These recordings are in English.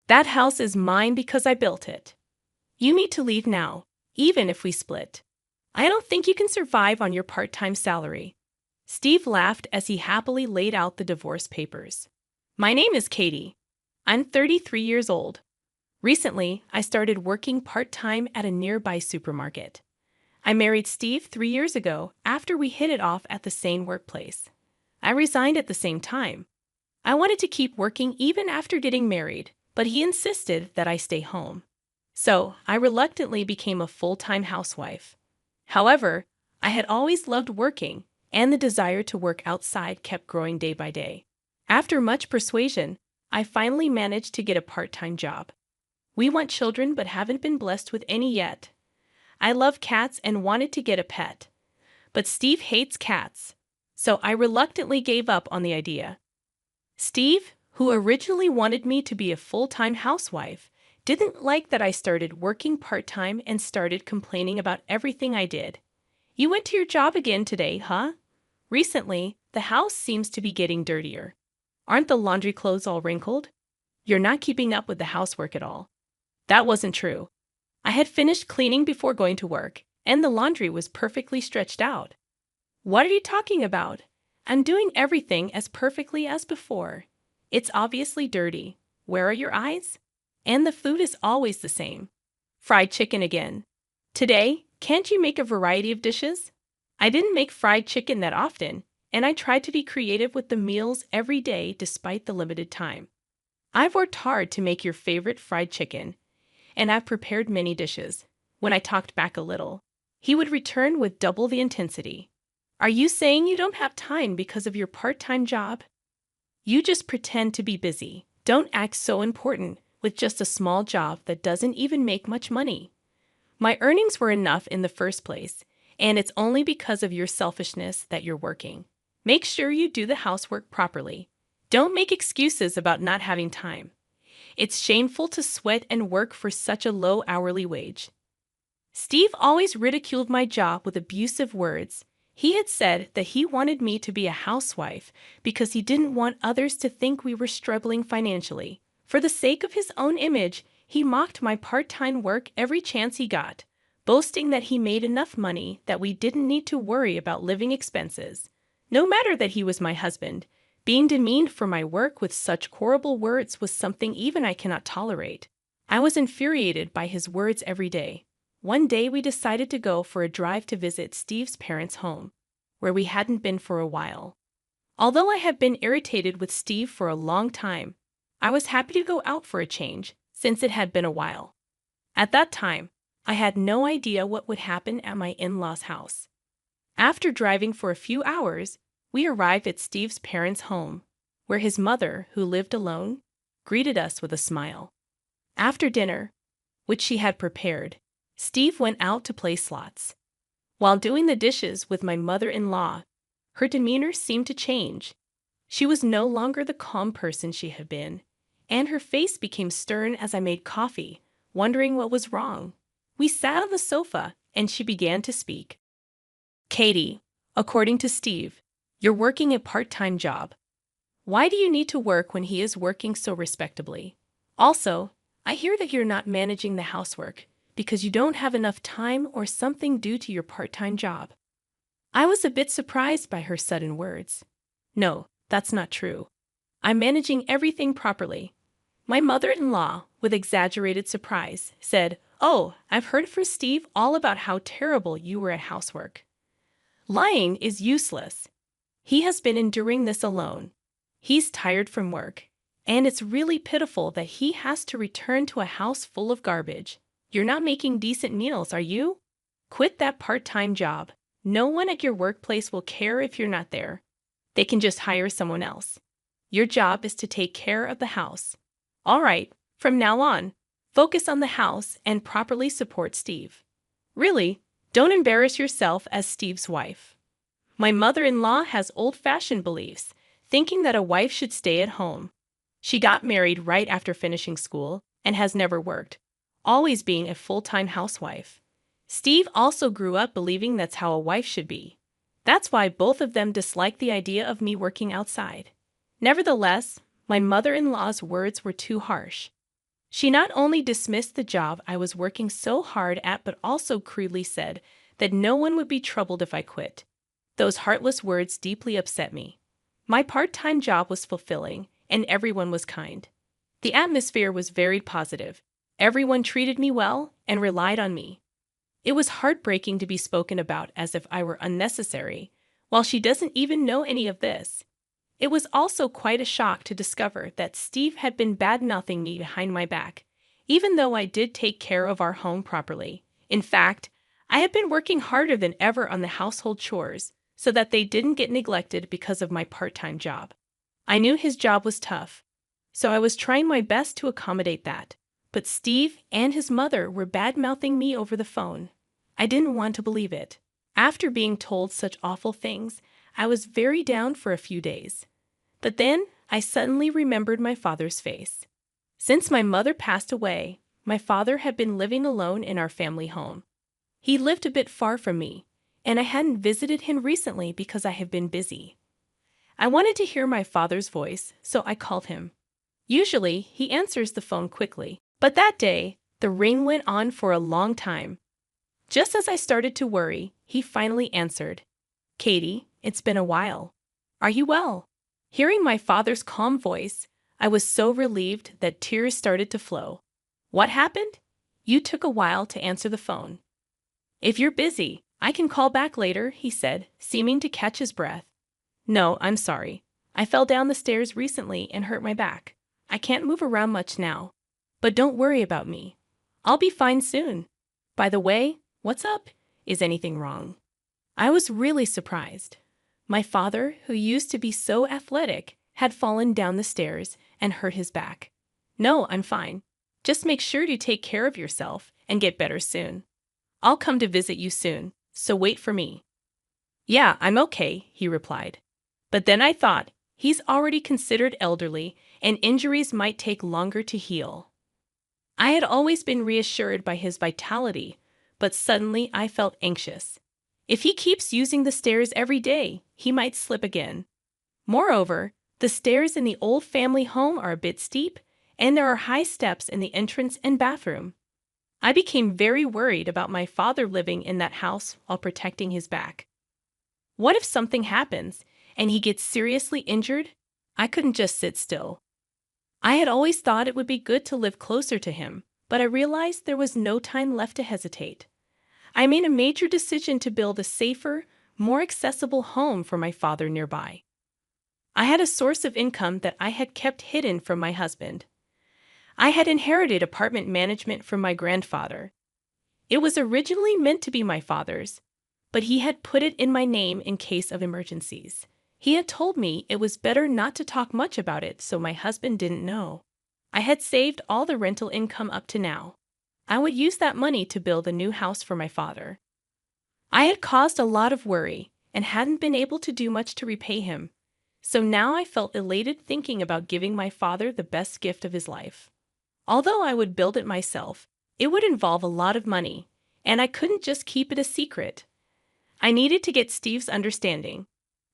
That house is mine because I built it. You need to leave now, even if we split. I don't think you can survive on your part-time salary." Steve laughed as he happily laid out the divorce papers. "My name is Katie. I'm 33 years old. Recently, I started working part-time at a nearby supermarket. I married Steve 3 years ago after we hit it off at the same workplace. I resigned at the same time. I wanted to keep working even after getting married, but he insisted that I stay home. So I reluctantly became a full-time housewife. However, I had always loved working, and the desire to work outside kept growing day by day. After much persuasion, I finally managed to get a part-time job. We want children but haven't been blessed with any yet. I love cats and wanted to get a pet. But Steve hates cats, so I reluctantly gave up on the idea. Steve, who originally wanted me to be a full-time housewife, didn't like that I started working part-time and started complaining about everything I did. You went to your job again today, huh? Recently, the house seems to be getting dirtier. Aren't the laundry clothes all wrinkled? You're not keeping up with the housework at all. That wasn't true. I had finished cleaning before going to work, and the laundry was perfectly stretched out. What are you talking about? I'm doing everything as perfectly as before. It's obviously dirty. Where are your eyes? And the food is always the same. Fried chicken again. Today, can't you make a variety of dishes? I didn't make fried chicken that often, and I tried to be creative with the meals every day despite the limited time. I've worked hard to make your favorite fried chicken, and I've prepared many dishes. When I talked back a little, he would return with double the intensity. Are you saying you don't have time because of your part-time job? You just pretend to be busy. Don't act so important with just a small job that doesn't even make much money. My earnings were enough in the first place, and it's only because of your selfishness that you're working. Make sure you do the housework properly. Don't make excuses about not having time. It's shameful to sweat and work for such a low hourly wage. Steve always ridiculed my job with abusive words. He had said that he wanted me to be a housewife because he didn't want others to think we were struggling financially. For the sake of his own image, he mocked my part-time work every chance he got, boasting that he made enough money that we didn't need to worry about living expenses. No matter that he was my husband, being demeaned for my work with such horrible words was something even I cannot tolerate. I was infuriated by his words every day. One day we decided to go for a drive to visit Steve's parents' home, where we hadn't been for a while. Although I had been irritated with Steve for a long time, I was happy to go out for a change, since it had been a while. At that time, I had no idea what would happen at my in-laws' house. After driving for a few hours, we arrived at Steve's parents' home, where his mother, who lived alone, greeted us with a smile. After dinner, which she had prepared, Steve went out to play slots. While doing the dishes with my mother-in-law, her demeanor seemed to change. She was no longer the calm person she had been, and her face became stern as I made coffee, wondering what was wrong. We sat on the sofa, and she began to speak. "Katie, according to Steve, you're working a part-time job. Why do you need to work when he is working so respectably? Also, I hear that you're not managing the housework because you don't have enough time or something due to your part-time job." I was a bit surprised by her sudden words. "No, that's not true. I'm managing everything properly." My mother-in-law, with exaggerated surprise, said, "Oh, I've heard from Steve all about how terrible you were at housework. Lying is useless. He has been enduring this alone. He's tired from work, and it's really pitiful that he has to return to a house full of garbage. You're not making decent meals, are you? Quit that part-time job. No one at your workplace will care if you're not there. They can just hire someone else. Your job is to take care of the house. All right, from now on, focus on the house and properly support Steve. Really, don't embarrass yourself as Steve's wife." My mother-in-law has old-fashioned beliefs, thinking that a wife should stay at home. She got married right after finishing school and has never worked, always being a full-time housewife. Steve also grew up believing that's how a wife should be. That's why both of them dislike the idea of me working outside. Nevertheless, my mother-in-law's words were too harsh. She not only dismissed the job I was working so hard at, but also crudely said that no one would be troubled if I quit. Those heartless words deeply upset me. My part-time job was fulfilling, and everyone was kind. The atmosphere was very positive. Everyone treated me well and relied on me. It was heartbreaking to be spoken about as if I were unnecessary, while she doesn't even know any of this. It was also quite a shock to discover that Steve had been bad-mouthing me behind my back, even though I did take care of our home properly. In fact, I had been working harder than ever on the household chores so that they didn't get neglected because of my part-time job. I knew his job was tough, so I was trying my best to accommodate that. But Steve and his mother were bad-mouthing me over the phone. I didn't want to believe it. After being told such awful things, I was very down for a few days. But then I suddenly remembered my father's face. Since my mother passed away, my father had been living alone in our family home. He lived a bit far from me, and I hadn't visited him recently because I have been busy. I wanted to hear my father's voice, so I called him. Usually, he answers the phone quickly, but that day, the ring went on for a long time. Just as I started to worry, he finally answered. "Katie, it's been a while. Are you well?" Hearing my father's calm voice, I was so relieved that tears started to flow. "What happened? You took a while to answer the phone." "If you're busy, I can call back later," he said, seeming to catch his breath. "No, I'm sorry. I fell down the stairs recently and hurt my back. I can't move around much now. But don't worry about me. I'll be fine soon. By the way, what's up? Is anything wrong?" I was really surprised. My father, who used to be so athletic, had fallen down the stairs and hurt his back. "No, I'm fine. Just make sure to take care of yourself and get better soon. I'll come to visit you soon, so wait for me." "Yeah, I'm okay," he replied. But then I thought, he's already considered elderly, and injuries might take longer to heal. I had always been reassured by his vitality, but suddenly I felt anxious. If he keeps using the stairs every day, he might slip again. Moreover, the stairs in the old family home are a bit steep, and there are high steps in the entrance and bathroom. I became very worried about my father living in that house while protecting his back. What if something happens and he gets seriously injured? I couldn't just sit still. I had always thought it would be good to live closer to him, but I realized there was no time left to hesitate. I made a major decision to build a safer, more accessible home for my father nearby. I had a source of income that I had kept hidden from my husband. I had inherited apartment management from my grandfather. It was originally meant to be my father's, but he had put it in my name in case of emergencies. He had told me it was better not to talk much about it so my husband didn't know. I had saved all the rental income up to now. I would use that money to build a new house for my father. I had caused a lot of worry and hadn't been able to do much to repay him, so now I felt elated thinking about giving my father the best gift of his life. Although I would build it myself, it would involve a lot of money, and I couldn't just keep it a secret. I needed to get Steve's understanding.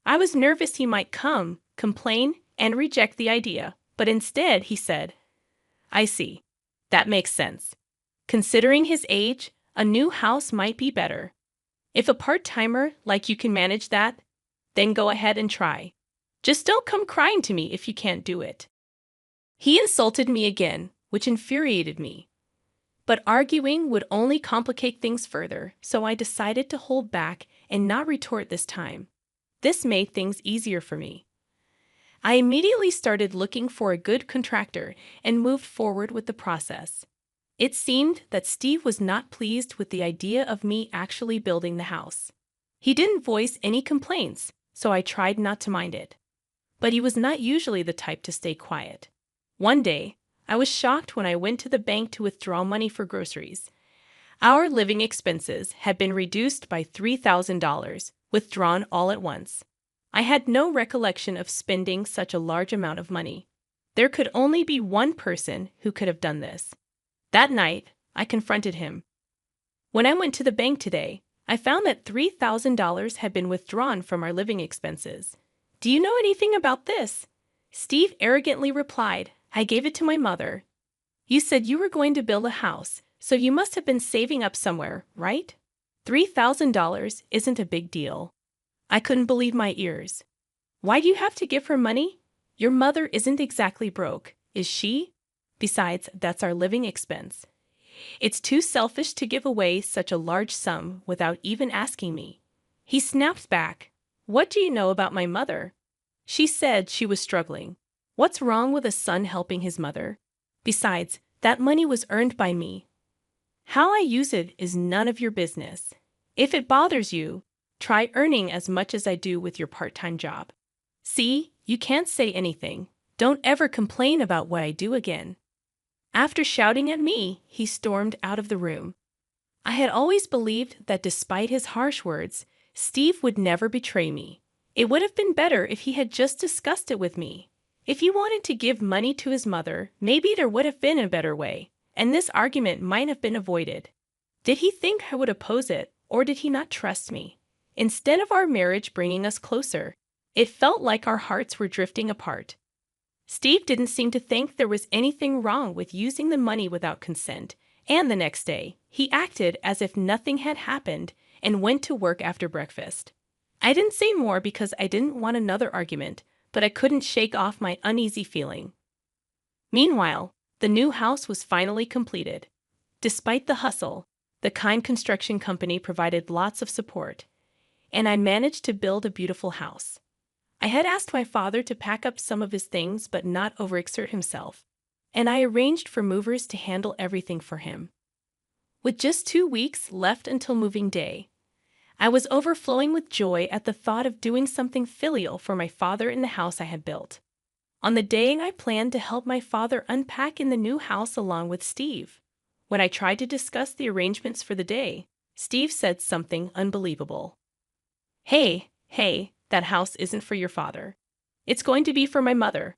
I was nervous he might come, complain, and reject the idea, but instead he said, "I see. That makes sense. Considering his age, a new house might be better. If a part-timer like you can manage that, then go ahead and try. Just don't come crying to me if you can't do it." He insulted me again, which infuriated me. But arguing would only complicate things further, so I decided to hold back and not retort this time. This made things easier for me. I immediately started looking for a good contractor and moved forward with the process. It seemed that Steve was not pleased with the idea of me actually building the house. He didn't voice any complaints, so I tried not to mind it. But he was not usually the type to stay quiet. One day, I was shocked when I went to the bank to withdraw money for groceries. Our living expenses had been reduced by $3,000, withdrawn all at once. I had no recollection of spending such a large amount of money. There could only be one person who could have done this. That night, I confronted him. "When I went to the bank today, I found that $3,000 had been withdrawn from our living expenses. Do you know anything about this?" Steve arrogantly replied, "I gave it to my mother." You said you were going to build a house, so you must have been saving up somewhere, right? $3,000 isn't a big deal. I couldn't believe my ears. Why do you have to give her money? Your mother isn't exactly broke, is she? Besides, that's our living expense. It's too selfish to give away such a large sum without even asking me. He snapped back. What do you know about my mother? She said she was struggling. What's wrong with a son helping his mother? Besides, that money was earned by me. How I use it is none of your business. If it bothers you, try earning as much as I do with your part-time job. See, you can't say anything. Don't ever complain about what I do again. After shouting at me, he stormed out of the room. I had always believed that despite his harsh words, Steve would never betray me. It would have been better if he had just discussed it with me. If he wanted to give money to his mother, maybe there would have been a better way, and this argument might have been avoided. Did he think I would oppose it, or did he not trust me? Instead of our marriage bringing us closer, it felt like our hearts were drifting apart. Steve didn't seem to think there was anything wrong with using the money without consent, and the next day, he acted as if nothing had happened and went to work after breakfast. I didn't say more because I didn't want another argument, but I couldn't shake off my uneasy feeling. Meanwhile, the new house was finally completed. Despite the hustle, the kind construction company provided lots of support, and I managed to build a beautiful house. I had asked my father to pack up some of his things but not overexert himself, and I arranged for movers to handle everything for him. With just 2 weeks left until moving day, I was overflowing with joy at the thought of doing something filial for my father in the house I had built. On the day I planned to help my father unpack in the new house along with Steve. When I tried to discuss the arrangements for the day, Steve said something unbelievable. Hey, that house isn't for your father. It's going to be for my mother.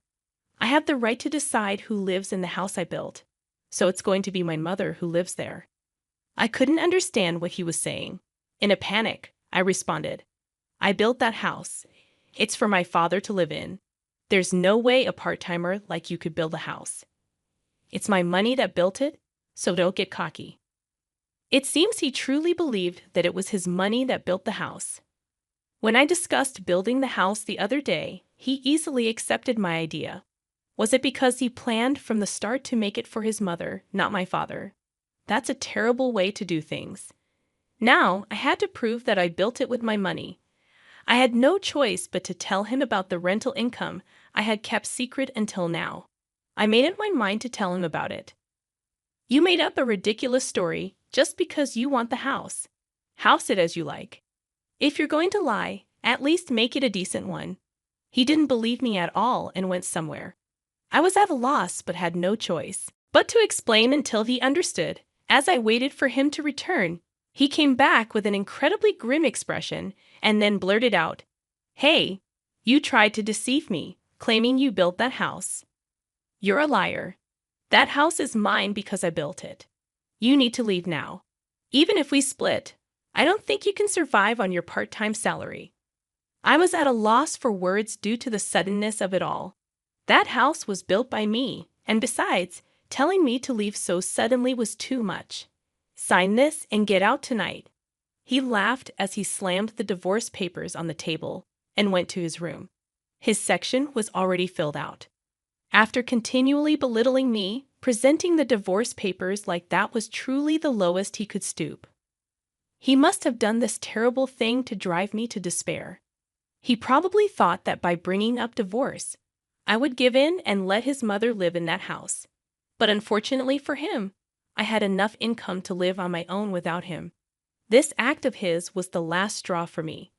I have the right to decide who lives in the house I built, so it's going to be my mother who lives there. I couldn't understand what he was saying. In a panic, I responded, I built that house. It's for my father to live in. There's no way a part-timer like you could build a house. It's my money that built it, so don't get cocky. It seems he truly believed that it was his money that built the house. When I discussed building the house the other day, he easily accepted my idea. Was it because he planned from the start to make it for his mother, not my father? That's a terrible way to do things. Now, I had to prove that I built it with my money. I had no choice but to tell him about the rental income I had kept secret until now. I made up my mind to tell him about it. You made up a ridiculous story just because you want the house. House it as you like. If you're going to lie, at least make it a decent one. He didn't believe me at all and went somewhere. I was at a loss but had no choice but to explain until he understood. As I waited for him to return, he came back with an incredibly grim expression and then blurted out, Hey, you tried to deceive me, claiming you built that house. You're a liar. That house is mine because I built it. You need to leave now. Even if we split, I don't think you can survive on your part-time salary. I was at a loss for words due to the suddenness of it all. That house was built by me, and besides, telling me to leave so suddenly was too much. Sign this and get out tonight. He laughed as he slammed the divorce papers on the table and went to his room. His section was already filled out. After continually belittling me, presenting the divorce papers like that was truly the lowest he could stoop. He must have done this terrible thing to drive me to despair. He probably thought that by bringing up divorce, I would give in and let his mother live in that house. But unfortunately for him, I had enough income to live on my own without him. This act of his was the last straw for me.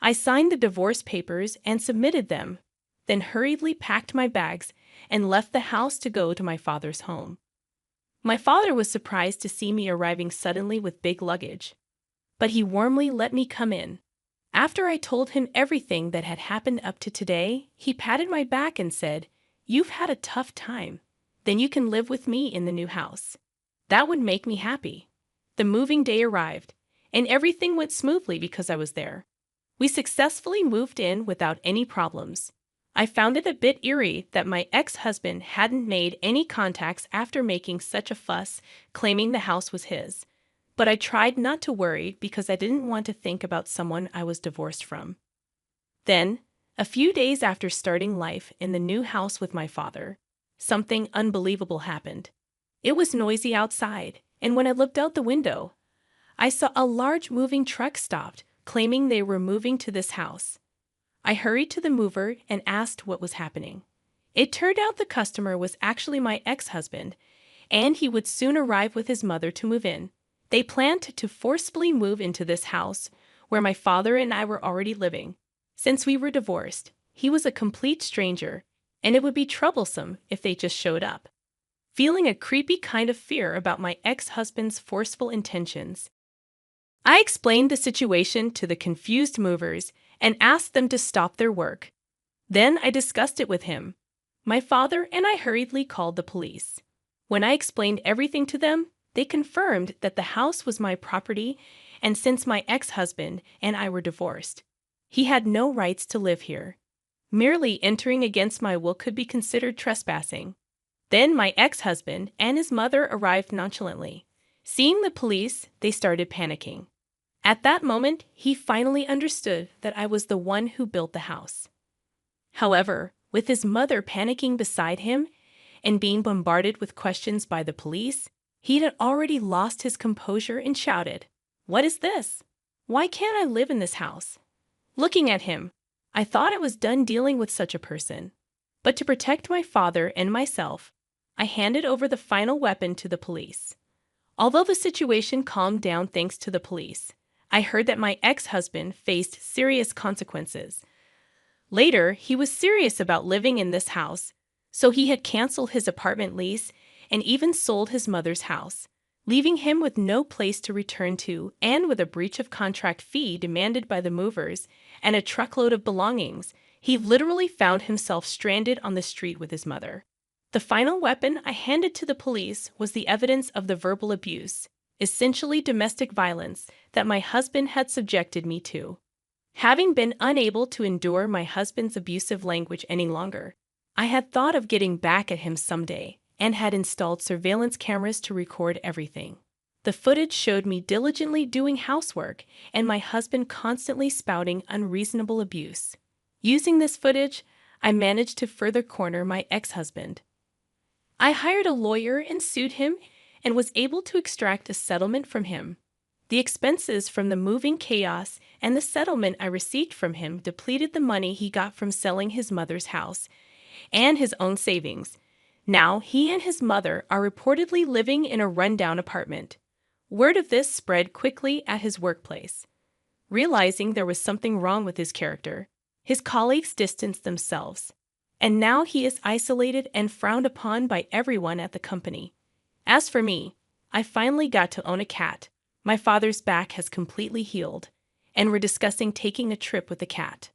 I signed the divorce papers and submitted them, then hurriedly packed my bags and left the house to go to my father's home. My father was surprised to see me arriving suddenly with big luggage, but he warmly let me come in. After I told him everything that had happened up to today, he patted my back and said, You've had a tough time. Then you can live with me in the new house. That would make me happy. The moving day arrived, and everything went smoothly because I was there. We successfully moved in without any problems. I found it a bit eerie that my ex-husband hadn't made any contacts after making such a fuss, claiming the house was his. But I tried not to worry because I didn't want to think about someone I was divorced from. Then, a few days after starting life in the new house with my father, something unbelievable happened. It was noisy outside, and when I looked out the window, I saw a large moving truck stopped, claiming they were moving to this house. I hurried to the mover and asked what was happening. It turned out the customer was actually my ex-husband, and he would soon arrive with his mother to move in. They planned to forcibly move into this house, where my father and I were already living. Since we were divorced, he was a complete stranger, and it would be troublesome if they just showed up. Feeling a creepy kind of fear about my ex-husband's forceful intentions, I explained the situation to the confused movers and asked them to stop their work. Then I discussed it with him. My father and I hurriedly called the police. When I explained everything to them, they confirmed that the house was my property, and since my ex-husband and I were divorced, he had no rights to live here. Merely entering against my will could be considered trespassing. Then my ex-husband and his mother arrived nonchalantly. Seeing the police, they started panicking. At that moment, he finally understood that I was the one who built the house. However, with his mother panicking beside him and being bombarded with questions by the police, he had already lost his composure and shouted, "What is this? Why can't I live in this house?" Looking at him, I thought I was done dealing with such a person. But to protect my father and myself, I handed over the final weapon to the police. Although the situation calmed down thanks to the police, I heard that my ex-husband faced serious consequences. Later, he was serious about living in this house, so he had canceled his apartment lease and even sold his mother's house, leaving him with no place to return to and with a breach of contract fee demanded by the movers and a truckload of belongings. He literally found himself stranded on the street with his mother. The final weapon I handed to the police was the evidence of the verbal abuse, essentially domestic violence, that my husband had subjected me to. Having been unable to endure my husband's abusive language any longer, I had thought of getting back at him someday and had installed surveillance cameras to record everything. The footage showed me diligently doing housework and my husband constantly spouting unreasonable abuse. Using this footage, I managed to further corner my ex-husband. I hired a lawyer and sued him and was able to extract a settlement from him. The expenses from the moving chaos and the settlement I received from him depleted the money he got from selling his mother's house and his own savings. Now he and his mother are reportedly living in a rundown apartment. Word of this spread quickly at his workplace. Realizing there was something wrong with his character, his colleagues distanced themselves, and now he is isolated and frowned upon by everyone at the company. As for me, I finally got to own a cat. My father's back has completely healed, and we're discussing taking a trip with the cat.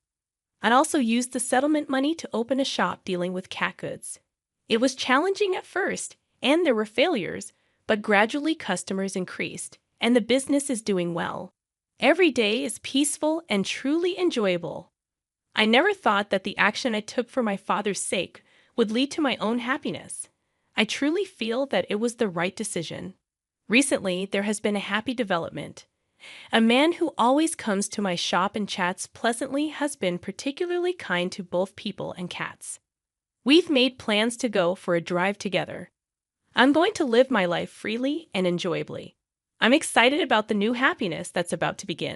I'd also used the settlement money to open a shop dealing with cat goods. It was challenging at first, and there were failures, but gradually customers increased, and the business is doing well. Every day is peaceful and truly enjoyable. I never thought that the action I took for my father's sake would lead to my own happiness. I truly feel that it was the right decision. Recently, there has been a happy development. A man who always comes to my shop and chats pleasantly has been particularly kind to both people and cats. We've made plans to go for a drive together. I'm going to live my life freely and enjoyably. I'm excited about the new happiness that's about to begin.